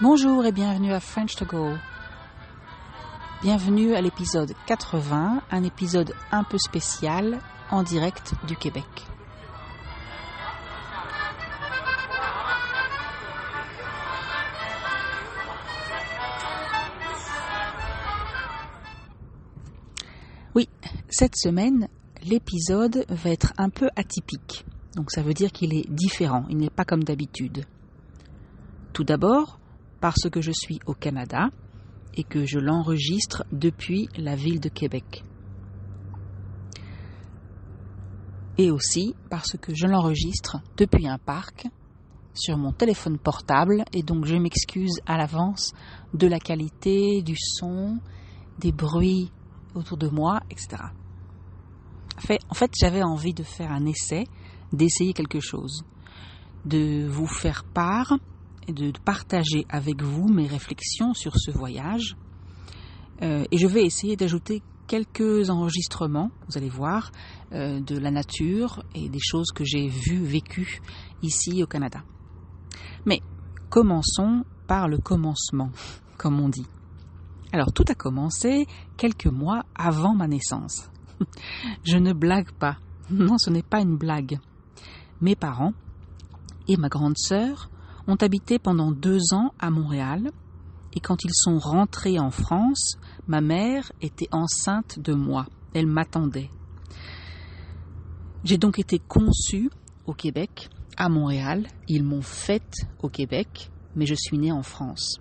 Bonjour et bienvenue à French to Go. Bienvenue à l'épisode 80, un épisode un peu spécial en direct du Québec. Oui, cette semaine, l'épisode va être un peu atypique. Donc ça veut dire qu'il est différent, il n'est pas comme d'habitude. Tout d'abord, parce que je suis au Canada et que je l'enregistre depuis la ville de Québec. Et aussi parce que je l'enregistre depuis un parc sur mon téléphone portable et donc je m'excuse à l'avance de la qualité, du son, des bruits autour de moi, etc. En fait, j'avais envie de faire un essai, d'essayer quelque chose, de vous faire part et de partager avec vous mes réflexions sur ce voyage. Et je vais essayer d'ajouter quelques enregistrements, vous allez voir, de la nature et des choses que j'ai vues, vécues ici au Canada. Mais commençons par le commencement, comme on dit. Alors, tout a commencé quelques mois avant ma naissance. Je ne blague pas. Non, ce n'est pas une blague. Mes parents et ma grande sœur ont habité pendant 2 ans à Montréal et quand ils sont rentrés en France, ma mère était enceinte de moi. Elle m'attendait. J'ai donc été conçue au Québec, à Montréal. Ils m'ont faite au Québec, mais je suis née en France.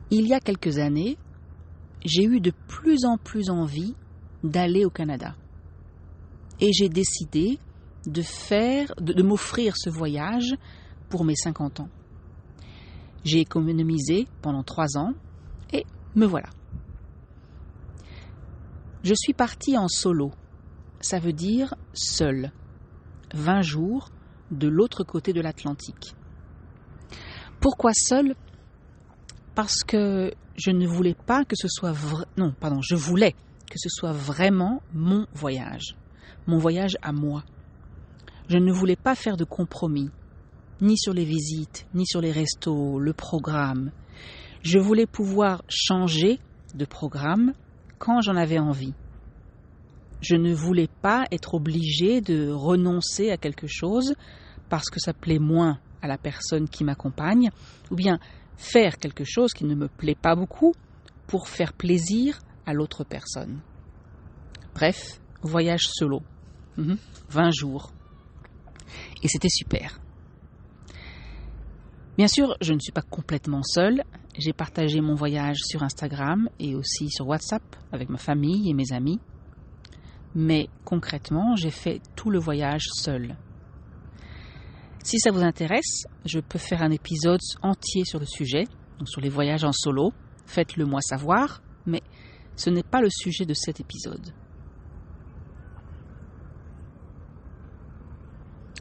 Il y a quelques années, j'ai eu de plus en plus envie d'aller au Canada. Et j'ai décidé de m'offrir ce voyage pour mes 50 ans. J'ai économisé pendant 3 ans et me voilà. Je suis partie en solo. Ça veut dire seule. 20 jours de l'autre côté de l'Atlantique. Pourquoi seule ? Parce que je ne voulais pas que ce soit je voulais que ce soit vraiment mon voyage à moi. Je ne voulais pas faire de compromis, ni sur les visites, ni sur les restos, le programme. Je voulais pouvoir changer de programme quand j'en avais envie. Je ne voulais pas être obligée de renoncer à quelque chose parce que ça plaît moins à la personne qui m'accompagne, ou bien faire quelque chose qui ne me plaît pas beaucoup pour faire plaisir à l'autre personne. Bref, voyage solo. 20 jours. Et c'était super. Bien sûr, je ne suis pas complètement seule. J'ai partagé mon voyage sur Instagram et aussi sur WhatsApp avec ma famille et mes amis. Mais concrètement, j'ai fait tout le voyage seule. Si ça vous intéresse, je peux faire un épisode entier sur le sujet, donc sur les voyages en solo. Faites-le moi savoir, mais ce n'est pas le sujet de cet épisode.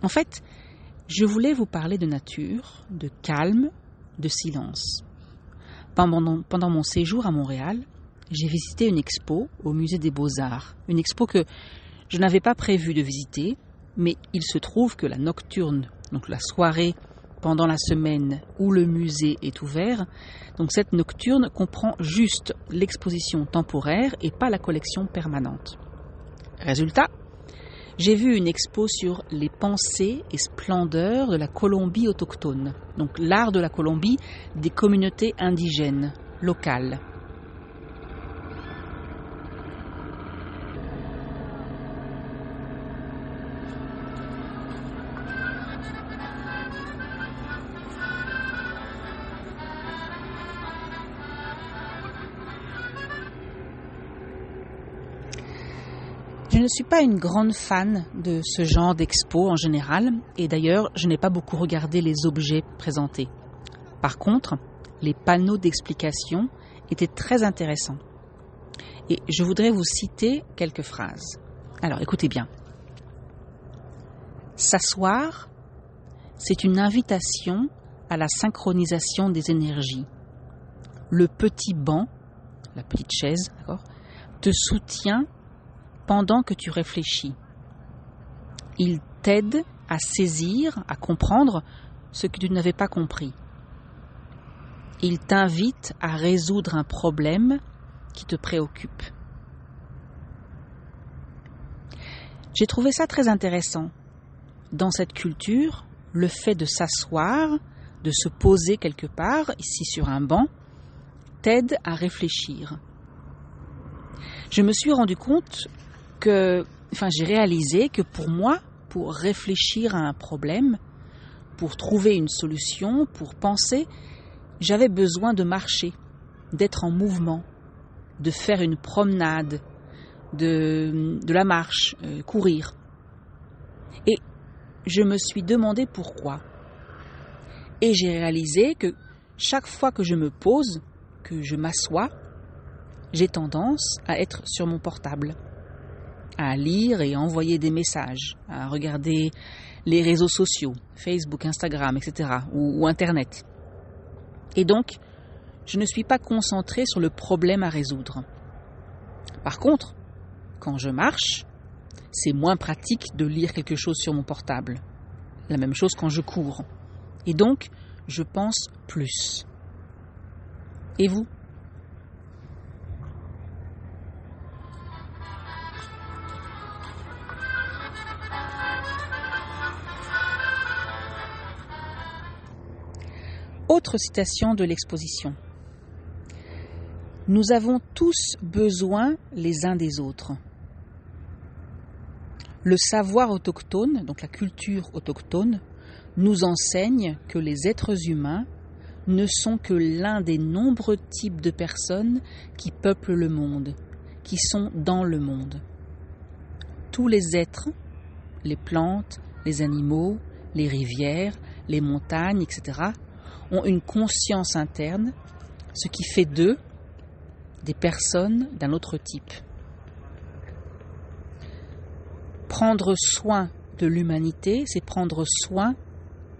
En fait, je voulais vous parler de nature, de calme, de silence. Pendant mon séjour à Montréal, j'ai visité une expo au Musée des Beaux-Arts. Une expo que je n'avais pas prévu de visiter, mais il se trouve que la nocturne, donc la soirée pendant la semaine où le musée est ouvert, donc cette nocturne comprend juste l'exposition temporaire et pas la collection permanente. Résultat, j'ai vu une expo sur les pensées et splendeurs de la Colombie autochtone, donc l'art de la Colombie des communautés indigènes, locales. Je ne suis pas une grande fan de ce genre d'expo en général, et d'ailleurs, je n'ai pas beaucoup regardé les objets présentés. Par contre, les panneaux d'explication étaient très intéressants. Et je voudrais vous citer quelques phrases. Alors, écoutez bien. S'asseoir, c'est une invitation à la synchronisation des énergies. Le petit banc, la petite chaise, d'accord, te soutient pendant que tu réfléchis. Il t'aide à saisir, à comprendre ce que tu n'avais pas compris. Il t'invite à résoudre un problème qui te préoccupe. J'ai trouvé ça très intéressant. Dans cette culture, le fait de s'asseoir, de se poser quelque part, ici sur un banc, t'aide à réfléchir. Je me suis rendu compte j'ai réalisé que pour moi, pour réfléchir à un problème, pour trouver une solution, pour penser, j'avais besoin de marcher, d'être en mouvement, de faire une promenade, de la marche, courir. Et je me suis demandé pourquoi. Et j'ai réalisé que chaque fois que je me pose, que je m'assois, j'ai tendance à être sur mon portable, à lire et envoyer des messages, à regarder les réseaux sociaux, Facebook, Instagram, etc., ou Internet. Et donc, je ne suis pas concentrée sur le problème à résoudre. Par contre, quand je marche, c'est moins pratique de lire quelque chose sur mon portable. La même chose quand je cours. Et donc, je pense plus. Et vous ? Autre citation de l'exposition. Nous avons tous besoin les uns des autres. Le savoir autochtone, donc la culture autochtone, nous enseigne que les êtres humains ne sont que l'un des nombreux types de personnes qui peuplent le monde, qui sont dans le monde. Tous les êtres, les plantes, les animaux, les rivières, les montagnes, etc., ont une conscience interne, ce qui fait d'eux des personnes d'un autre type. Prendre soin de l'humanité, c'est prendre soin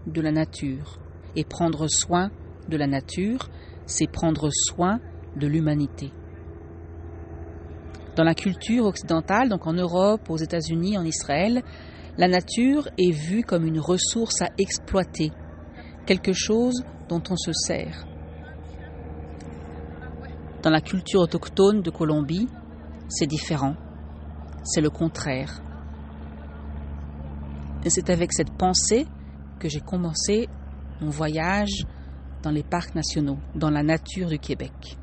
de la nature. Et prendre soin de la nature, c'est prendre soin de l'humanité. Dans la culture occidentale, donc en Europe, aux États-Unis, en Israël, la nature est vue comme une ressource à exploiter, quelque chose dont on se sert. Dans la culture autochtone de Colombie, c'est différent. C'est le contraire. Et c'est avec cette pensée que j'ai commencé mon voyage dans les parcs nationaux, dans la nature du Québec.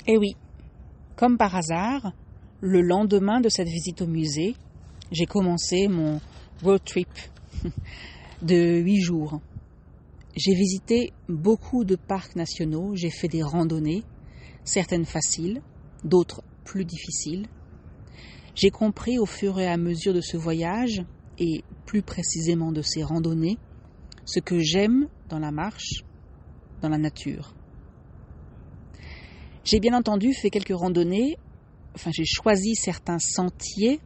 Et oui, comme par hasard, le lendemain de cette visite au musée, j'ai commencé mon road trip de 8 jours. J'ai visité beaucoup de parcs nationaux, j'ai fait des randonnées, certaines faciles, d'autres plus difficiles. J'ai compris au fur et à mesure de ce voyage, et plus précisément de ces randonnées, ce que j'aime dans la marche, dans la nature. J'ai bien entendu fait quelques randonnées, j'ai choisi certains sentiers,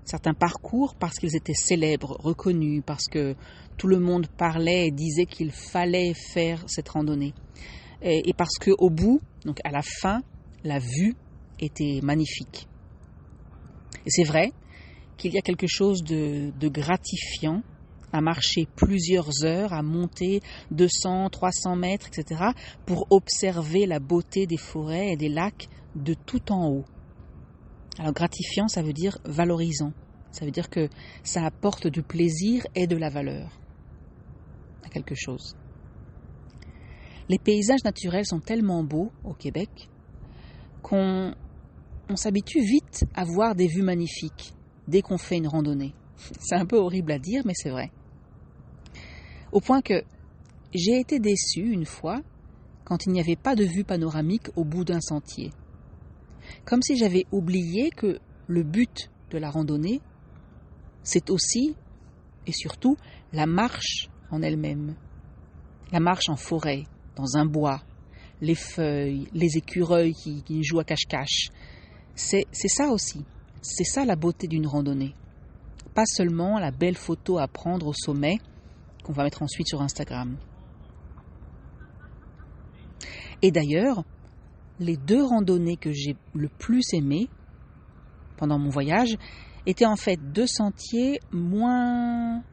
certains parcours parce qu'ils étaient célèbres, reconnus, parce que tout le monde parlait et disait qu'il fallait faire cette randonnée. Et parce qu'au bout, donc à la fin, la vue était magnifique. Et c'est vrai qu'il y a quelque chose de gratifiant à marcher plusieurs heures, à monter 200, 300 mètres, etc., pour observer la beauté des forêts et des lacs de tout en haut. Alors gratifiant, ça veut dire valorisant. Ça veut dire que ça apporte du plaisir et de la valeur à quelque chose. Les paysages naturels sont tellement beaux au Québec qu'on s'habitue vite à voir des vues magnifiques dès qu'on fait une randonnée. C'est un peu horrible à dire, mais c'est vrai. Au point que j'ai été déçue une fois quand il n'y avait pas de vue panoramique au bout d'un sentier. Comme si j'avais oublié que le but de la randonnée, c'est aussi et surtout la marche en elle-même. La marche en forêt, dans un bois, les feuilles, les écureuils qui jouent à cache-cache. C'est ça aussi. C'est ça la beauté d'une randonnée. Pas seulement la belle photo à prendre au sommet qu'on va mettre ensuite sur Instagram. Et d'ailleurs, les 2 randonnées que j'ai le plus aimées pendant mon voyage étaient en fait 2 sentiers moins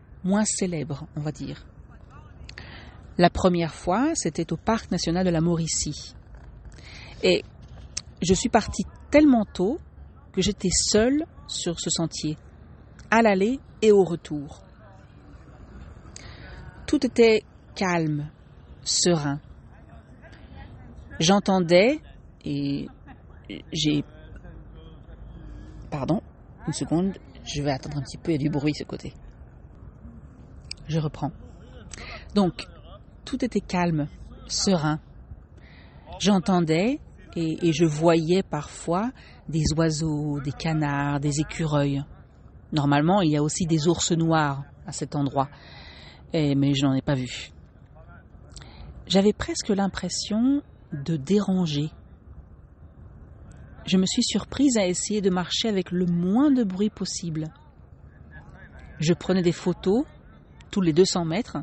célèbres, on va dire. La première fois, c'était au Parc national de la Mauricie. Et je suis partie tellement tôt que j'étais seule sur ce sentier, à l'aller et au retour. Tout était calme, serein. J'entendais et j'ai... Pardon, une seconde, je vais attendre un petit peu, il y a du bruit de ce côté. Je reprends. Donc, tout était calme, serein. J'entendais et je voyais parfois des oiseaux, des canards, des écureuils. Normalement, il y a aussi des ours noirs à cet endroit, mais je n'en ai pas vu. J'avais presque l'impression de déranger. Je me suis surprise à essayer de marcher avec le moins de bruit possible. Je prenais des photos tous les 200 mètres,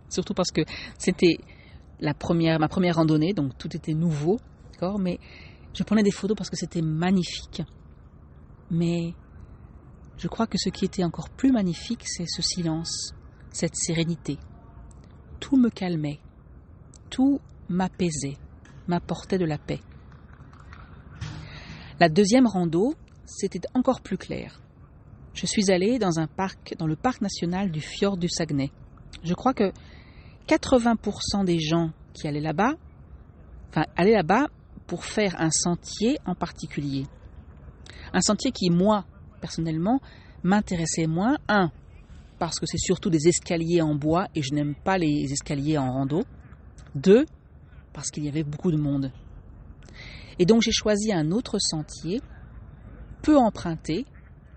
surtout parce que c'était ma première randonnée, donc tout était nouveau, d'accord, mais je prenais des photos parce que c'était magnifique. Mais je crois que ce qui était encore plus magnifique, c'est ce silence, cette sérénité. Tout me calmait, tout m'apaisait, m'apportait de la paix. La deuxième rando, c'était encore plus clair. Je suis allée dans le parc national du fjord du Saguenay. Je crois que 80% des gens qui allaient là-bas pour faire un sentier en particulier. Un sentier qui, moi, personnellement, m'intéressait moins. 1, parce que c'est surtout des escaliers en bois et je n'aime pas les escaliers en rando. 2, parce qu'il y avait beaucoup de monde. Et donc j'ai choisi un autre sentier, peu emprunté,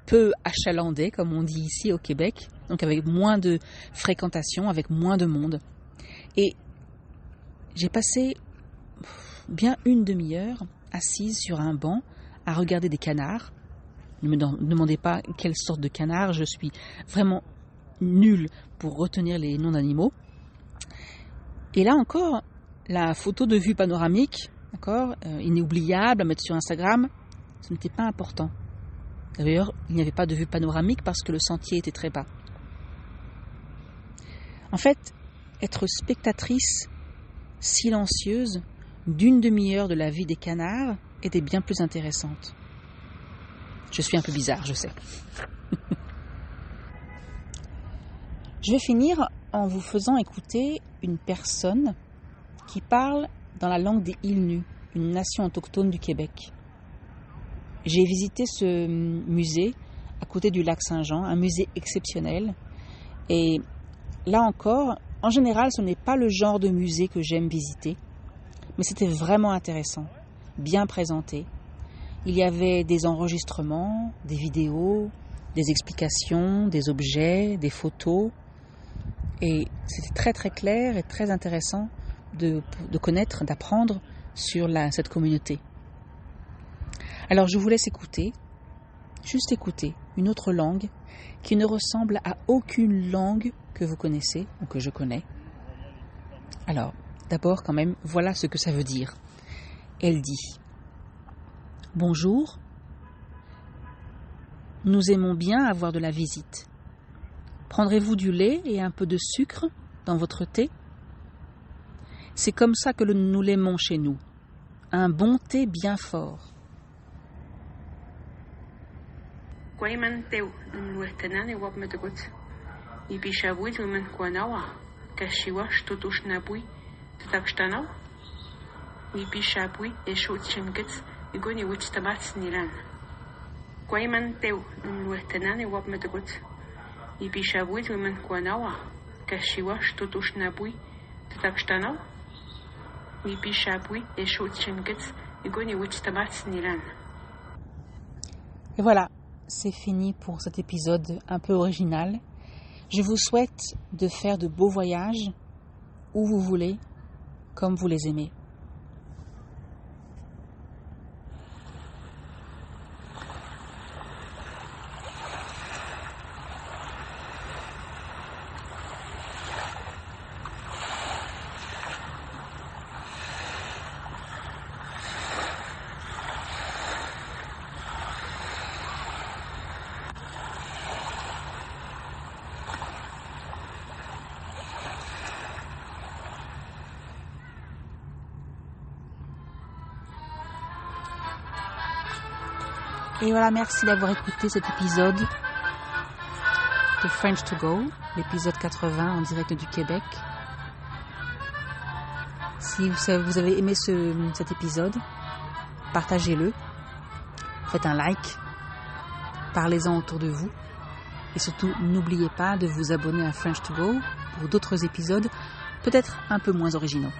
peu achalandé, comme on dit ici au Québec, donc avec moins de fréquentation, avec moins de monde. Et j'ai passé bien une demi-heure assise sur un banc à regarder des canards. Ne me demandez pas quelle sorte de canard, je suis vraiment nulle pour retenir les noms d'animaux. Et là encore, la photo de vue panoramique, d'accord, inoubliable à mettre sur Instagram, ce n'était pas important. D'ailleurs, il n'y avait pas de vue panoramique parce que le sentier était très bas. En fait, être spectatrice silencieuse d'une demi-heure de la vie des canards était bien plus intéressante. Je suis un peu bizarre, je sais. Je vais finir en vous faisant écouter une personne qui parle dans la langue des Îles-Nus, une nation autochtone du Québec. J'ai visité ce musée à côté du lac Saint-Jean, un musée exceptionnel. Et là encore, en général, ce n'est pas le genre de musée que j'aime visiter, mais c'était vraiment intéressant, bien présenté. Il y avait des enregistrements, des vidéos, des explications, des objets, des photos. Et c'était très très clair et très intéressant de connaître, d'apprendre sur cette communauté. Alors je vous laisse écouter, juste écouter une autre langue qui ne ressemble à aucune langue que vous connaissez ou que je connais. Alors, d'abord quand même, voilà ce que ça veut dire. Elle dit: Bonjour, nous aimons bien avoir de la visite. Prendrez-vous du lait et un peu de sucre dans votre thé? C'est comme ça que nous l'aimons chez nous. Un bon thé bien fort. Guayman teu nuestenan e wap metegut. I bishabui tumen kwanawa. Kashiwash tutushnabui. Tutakstanaw. I bishabui e shut shimgets. I goni wich tabats nilan. Guayman teu nuestenan e wap metegut. I bishabui tumen kwanawa. Kashiwash tutushnabui. Tutakstanaw. I bishabui e shut shimgets. I goni wich tabats nilan. Et voilà. C'est fini pour cet épisode un peu original. Je vous souhaite de faire de beaux voyages où vous voulez, comme vous les aimez. Et voilà, merci d'avoir écouté cet épisode de French to Go, l'épisode 80 en direct du Québec. Si vous avez aimé cet épisode, partagez-le, faites un like, parlez-en autour de vous. Et surtout, n'oubliez pas de vous abonner à French to Go pour d'autres épisodes, peut-être un peu moins originaux.